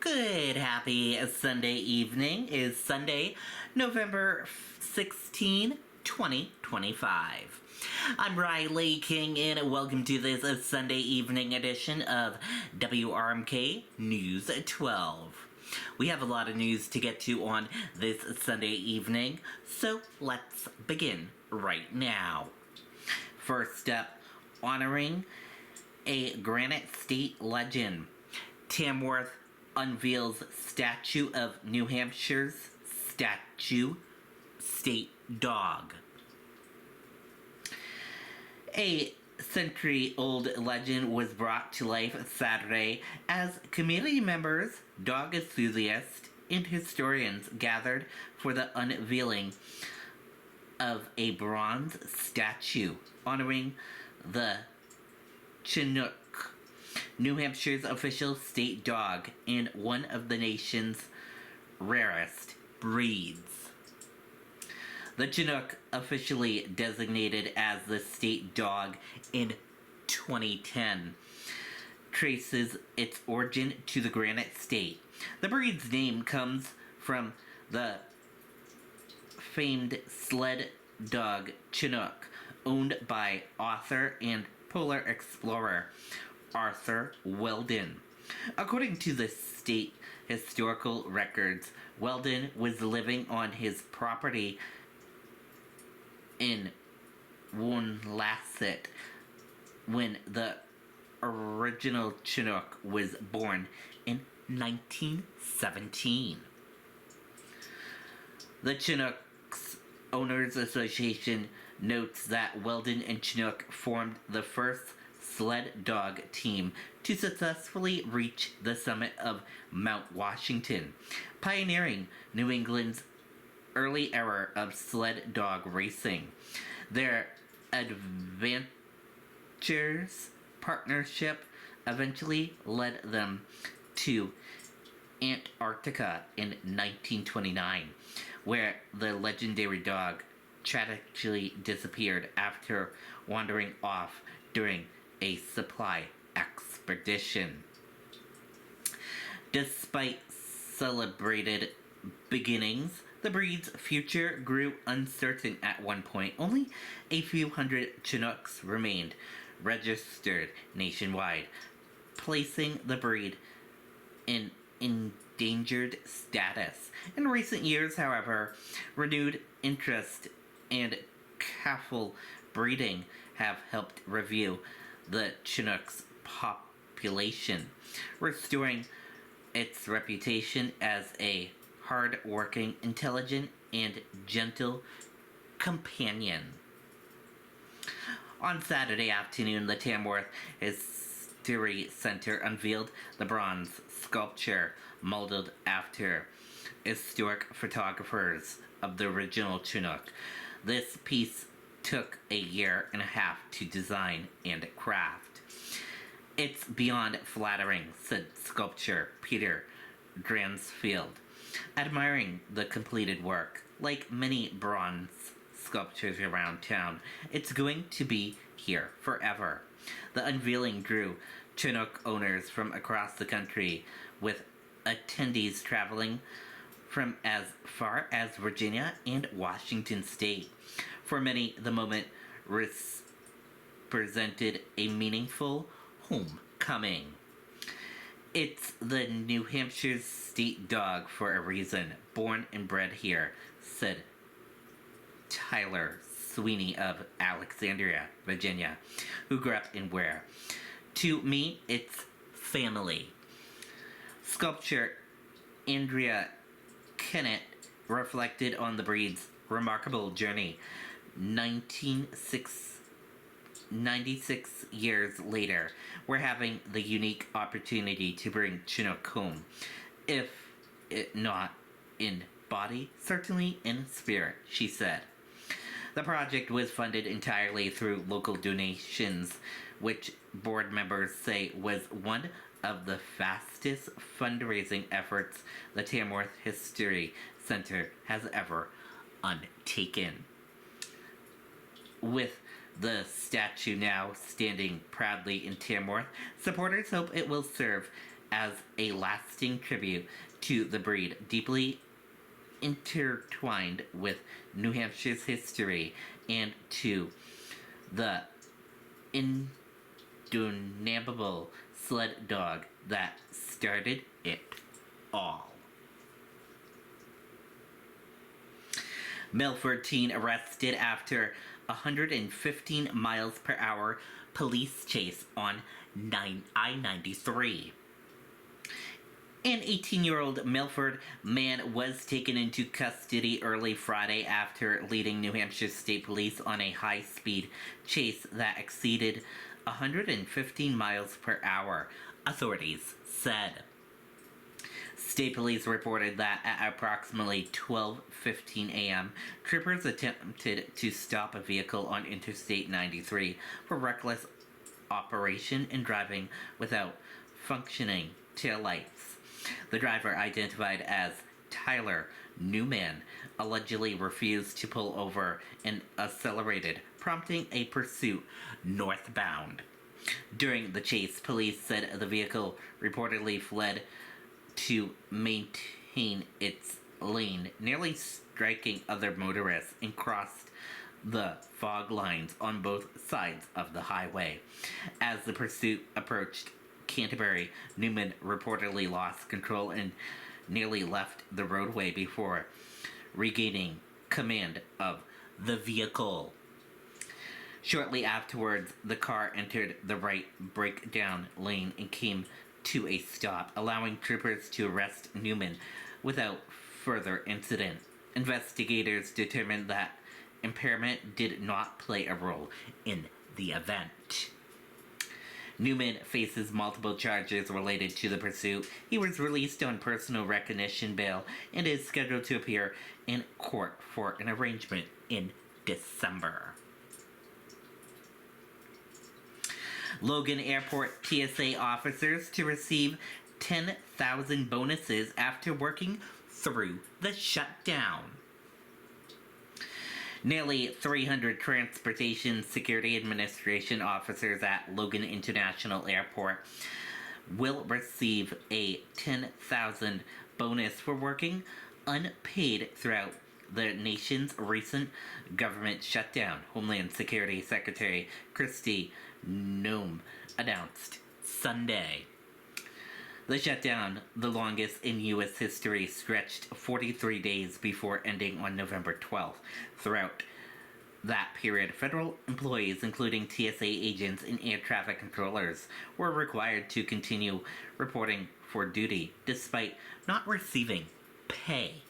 Good, happy Sunday evening. Is Sunday, November 16, 2025. I'm Riley King, and welcome to this Sunday evening edition of WRMK News 12. We have a lot of news to get to on this Sunday evening, so let's begin right now. First up, honoring a Granite State legend. Tamworth unveils statue of New Hampshire's state dog. A century-old legend was brought to life Saturday as community members, dog enthusiasts, and historians gathered for the unveiling of a bronze statue honoring the Chinook, New Hampshire's official state dog and one of the nation's rarest breeds. The Chinook, officially designated as the state dog in 2010, traces its origin to the Granite State. The breed's name comes from the famed sled dog Chinook, owned by author and polar explorer Arthur Weldon. According to the state historical records, Weldon was living on his property in Woonlasset when the original Chinook was born in 1917. The Chinook's Owners Association notes that Weldon and Chinook formed the first sled dog team to successfully reach the summit of Mount Washington, pioneering New England's early era of sled dog racing. Their adventurous partnership eventually led them to Antarctica in 1929, where the legendary dog tragically disappeared after wandering off during a supply expedition. Despite celebrated beginnings, the breed's future grew uncertain at one point. Only a few hundred Chinooks remained registered nationwide, placing the breed in endangered status. In recent years, however, renewed interest and careful breeding have helped review the Chinook's population, restoring its reputation as a hard-working, intelligent, and gentle companion. On Saturday afternoon, the Tamworth History Center unveiled the bronze sculpture modeled after historic photographers of the original Chinook. This piece took a year and a half to design and craft. "It's beyond flattering," said sculptor Peter Dransfield, admiring the completed work. Like many bronze sculptures around town, it's going to be here forever. The unveiling drew Chinook owners from across the country, with attendees traveling from as far as Virginia and Washington State. For many, the moment represented a meaningful homecoming. "It's the New Hampshire's state dog for a reason, born and bred here," said Tyler Sweeney of Alexandria, Virginia, who grew up in Ware. "To me, it's family." Sculptor Andrea Kennett reflected on the breed's remarkable journey 96 years later. "We're having the unique opportunity to bring Chinook home, if it not in body, certainly in spirit," she said. The project was funded entirely through local donations, which board members say was one of the fastest fundraising efforts the Tamworth History Center has ever undertaken. With the statue now standing proudly in Tamworth, supporters hope it will serve as a lasting tribute to the breed, deeply intertwined with New Hampshire's history and to the indomitable sled dog that started it all. Milford teen arrested after 115 miles per hour police chase on I-93. An 18-year-old Milford man was taken into custody early Friday after leading New Hampshire State Police on a high-speed chase that exceeded 115 miles per hour, authorities said. State Police reported that at approximately 12:15 a.m., troopers attempted to stop a vehicle on Interstate 93 for reckless operation and driving without functioning taillights. The driver, identified as Tyler Newman, allegedly refused to pull over and accelerated, prompting a pursuit northbound. During the chase, police said the vehicle reportedly fled to maintain its lane, nearly striking other motorists, and crossed the fog lines on both sides of the highway. As the pursuit approached Canterbury, Newman reportedly lost control and nearly left the roadway before regaining command of the vehicle. Shortly afterwards, the car entered the right breakdown lane and came to a stop, allowing troopers to arrest Newman without further incident. Investigators determined that impairment did not play a role in the event. Newman faces multiple charges related to the pursuit. He was released on personal recognition bail and is scheduled to appear in court for an arraignment in December. Logan Airport TSA officers to receive 10,000 bonuses after working through the shutdown. Nearly 300 Transportation Security Administration officers at Logan International Airport will receive a 10,000 bonus for working unpaid throughout the nation's recent government shutdown, Homeland Security Secretary Kristi Noem announced Sunday. The shutdown, the longest in U.S. history, stretched 43 days before ending on November 12th. Throughout that period, federal employees, including TSA agents and air traffic controllers, were required to continue reporting for duty despite not receiving pay.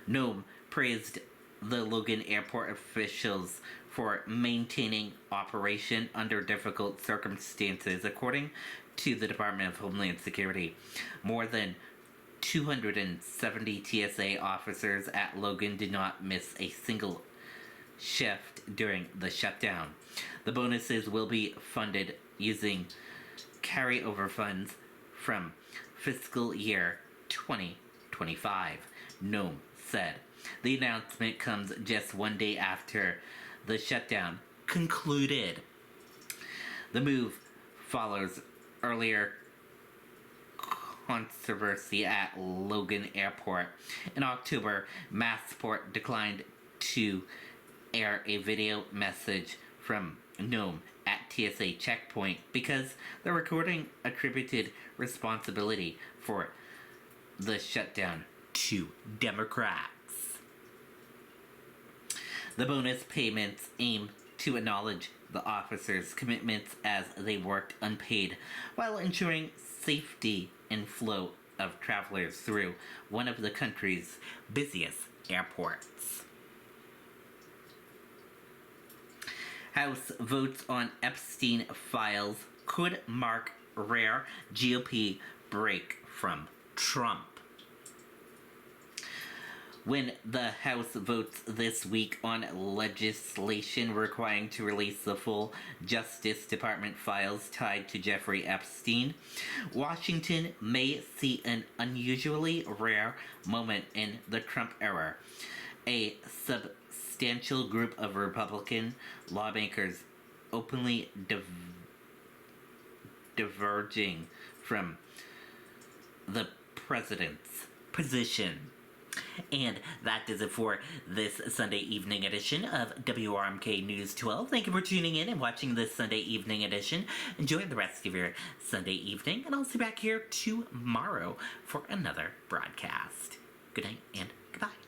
Noem praised the Logan Airport officials for maintaining operation under difficult circumstances, according to the Department of Homeland Security. More than 270 TSA officers at Logan did not miss a single shift during the shutdown. The bonuses will be funded using carryover funds from fiscal year 2025, Noem said. The announcement comes just one day after the shutdown concluded. The move follows earlier controversy at Logan Airport. In October, Massport declined to air a video message from Noem at TSA checkpoint because the recording attributed responsibility for the shutdown to Democrats. The bonus payments aim to acknowledge the officers' commitments as they worked unpaid while ensuring safety and flow of travelers through one of the country's busiest airports. House votes on Epstein files could mark rare GOP break from Trump. When the House votes this week on legislation requiring to release the full Justice Department files tied to Jeffrey Epstein, Washington may see an unusually rare moment in the Trump era. A substantial group of Republican lawmakers openly diverging from the president's position. And that does it for this Sunday evening edition of WRMK News 12. Thank you for tuning in and watching this Sunday evening edition. Enjoy the rest of your Sunday evening, and I'll see you back here tomorrow for another broadcast. Good night and goodbye.